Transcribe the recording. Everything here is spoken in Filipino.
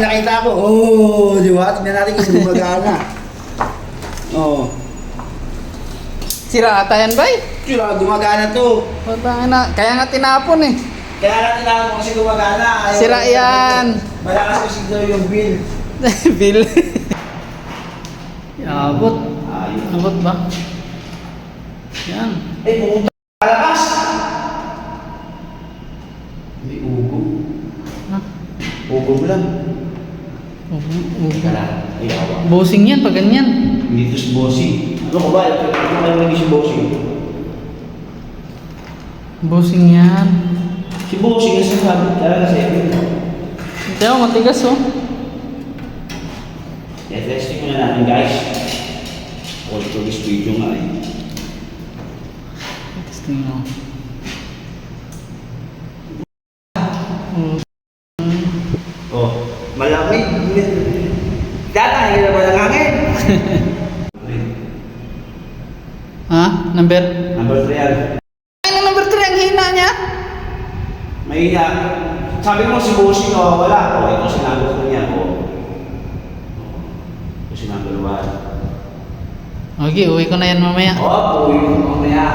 Nakita ko, oh, di ba? Tignan natin kung gumagana. Oh. Sira ata yan, bay? Sila, gumagana to. Kaya nga tinapon eh. Kaya natin alam kasi gumagana. Ayaw Sira yan. Malakas kasi daw yung bill. Bill. Abot. Abot ba? Yan. Eh, pumunta malakas. Hindi, ugo. Ha? Ugo mo lang. Ugo. Ayaw. Bossing yan pag ganyan. Hindi to si Bossy. Ano ko ba? Ano kayo hindi si Bossy? Bossing yan. Si Bossy kasi sabi talaga sa iyo. Hindi ako matigas oh. Testing muna natin guys. All to this video nga eh. Testing mo. Oh, malamig. Data, hindi na ba ng hangin? Ha? Number? Number 3 yan. Ay, number 3 ang hina niya. May sabi mo si Bossy wala. O, ito si number 2 niya. O. Ito si number 1. Okay, uwi ko na yan mamaya. O, uwi ko mamaya.